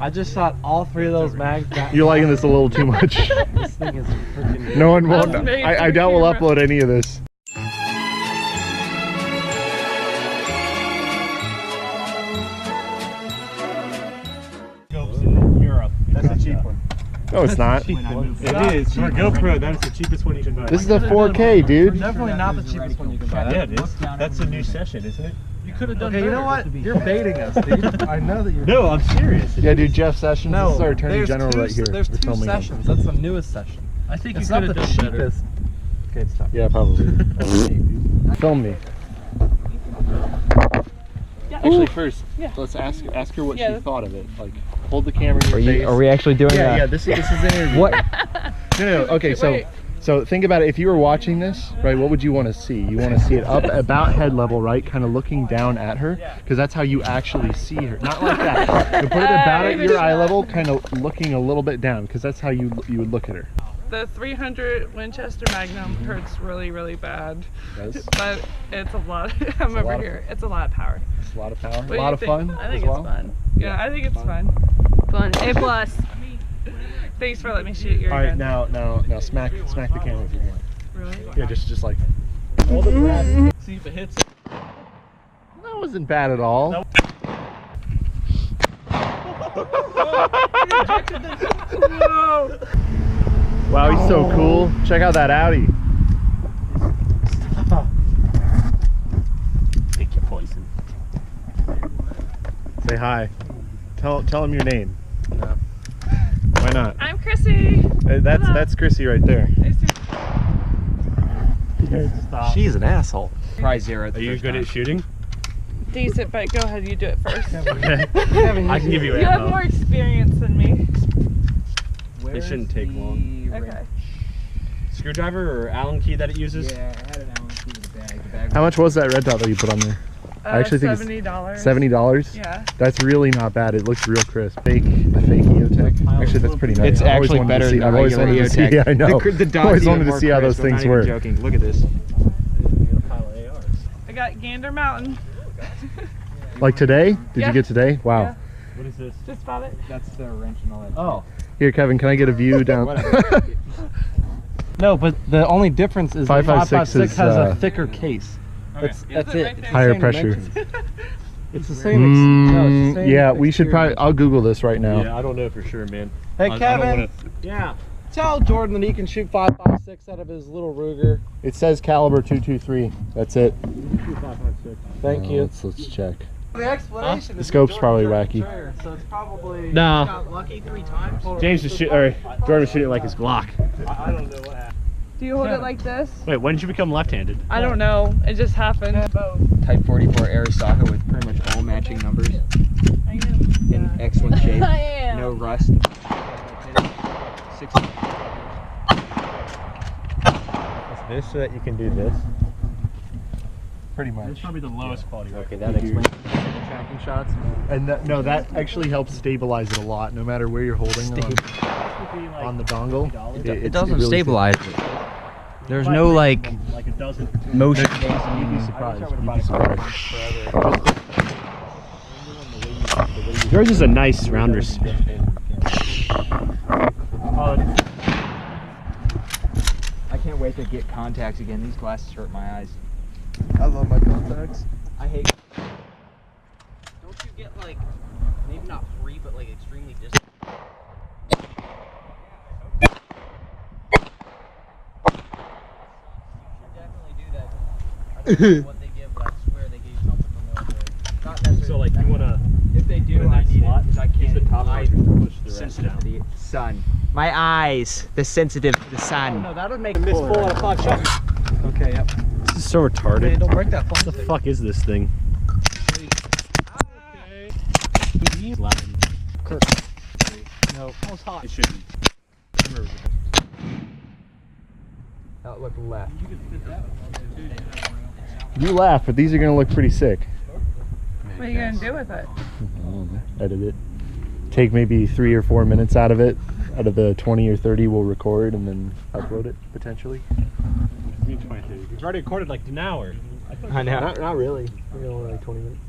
I just shot all 3 of those mags. You're liking this a little too much. This thing is freaking... No one will. I doubt we'll upload any of this. In Europe. That's a cheap one. No, it's not. It is. For a GoPro, that is the cheapest one you can buy. This is a 4K, dude. Definitely not the cheapest one you can buy. Yeah, it is. That's a new session, isn't it? You could have done better. You know what? You're baiting us, dude. I know that you're... No, I'm serious. Yeah, dude, Jeff Sessions. No, this is our Attorney General right here. There's We're 2 filming sessions. That's the newest session. I think it's you could not have the done better. cheapest. Okay, stop. Yeah, probably. Film me. Actually, first, let's ask her what she thought of it. Like, hold the camera in your face. Are we actually doing that? Yeah, this is an interview. What? No. Okay, so think about it. If you were watching this, right, what would you want to see? You want to see it up about head level, right? Kind of looking down at her, because that's how you actually see her. Not like that. You put it about at your eye level, kind of looking a little bit down, because that's how you would look at her. The 300 Winchester Magnum hurts really, really bad. But it's a lot. I'm over here. It's a lot of power. It's a lot of power. What A lot of fun. I think it's fun. Yeah, I think it's fun. Fun. A+. Thanks for letting me shoot your Alright, gun. now smack the camera if you want. Really? Yeah, just like hold it grab. See if it hits. That wasn't bad at all. Nope. Wow, he's so cool. Check out that Audi. Pick your poison. Say hi. Tell him your name. No. Why not? I'm Chrissy. That's Chrissy right there. Nice to Stop. She's an asshole. Try 0. Are you good at shooting? Decent, but go ahead, you do it first. Okay. I can give you You have ammo. more experience than me. It shouldn't take long. Okay. Screwdriver or Allen key that it uses? Yeah, I had an Allen key in the bag. How much was that red dot that you put on there? I actually think it's $70. $70? Yeah. That's really not bad. It looks real crisp. The fake EOTech. Actually, that's pretty nice. It's actually better than I've always wanted to see. Yeah, I know. The I've always wanted to see how those things work. Joking. Look at this. I got Gander Mountain. Like today? Did you get today? Wow. Yeah. What is this? Just found it. That's the wrench and all that. Oh. Here, Kevin, can I get a view down? No, but the only difference is 5.56 has a is, thicker case. That's Is it it. right It's there? the Higher same pressure. dimensions. It's the same. No, it's the same Yeah, we should exterior. probably. I'll Google this right now. Yeah, I don't know for sure, man. Hey, I don't Kevin. wanna... Yeah. Tell Jordan that he can shoot 5.56 out of his little Ruger. It says caliber 223. That's it. Thank you. Let's check. The explanation The scope's probably wacky. So it's probably No. Got lucky 3 times. James was shooting, or Jordan was shooting it like his Glock. I don't know what happened. Do you hold it like this? Wait, when did you become left-handed? I don't know. It just happened. Type 44 Arisaka with pretty much all matching numbers I am. in excellent shape. I am. No rust. 60. Is this so that you can do this? Pretty much. It's probably the lowest quality. Okay, that explains Tracking shots. And no, that actually helps stabilize it a lot, no matter where you're holding on the dongle. It doesn't stabilize it. There's no like a dozen. motion. You'd be surprised. You'd be surprised. Yours is a nice round receipt. I can't wait to get contacts again. These glasses hurt my eyes. I love my contacts. I hate. Don't you get like, maybe not free, but like extremely distant? Definitely do that. I don't know what they give, but I swear they gave something from military. Not necessarily. So like you wanna If they do, put in I that need slot, it because I use can't. the top part to push the rest Sensitive down. to the sun. My eyes, the sensitive to the sun. No, that would make Miss full out of 5 shots. Okay, yep. This is so retarded. Hey, don't break that phone. What the fuck is this thing? He's loud. No. It shouldn't. Look left. You laugh, but these are gonna look pretty sick. What are you gonna do with it? Edit it. Take maybe 3 or 4 minutes out of it. Out of the 20 or 30 we'll record and then upload it potentially. It's already recorded like an hour. I know. Not really. Only like 20 minutes.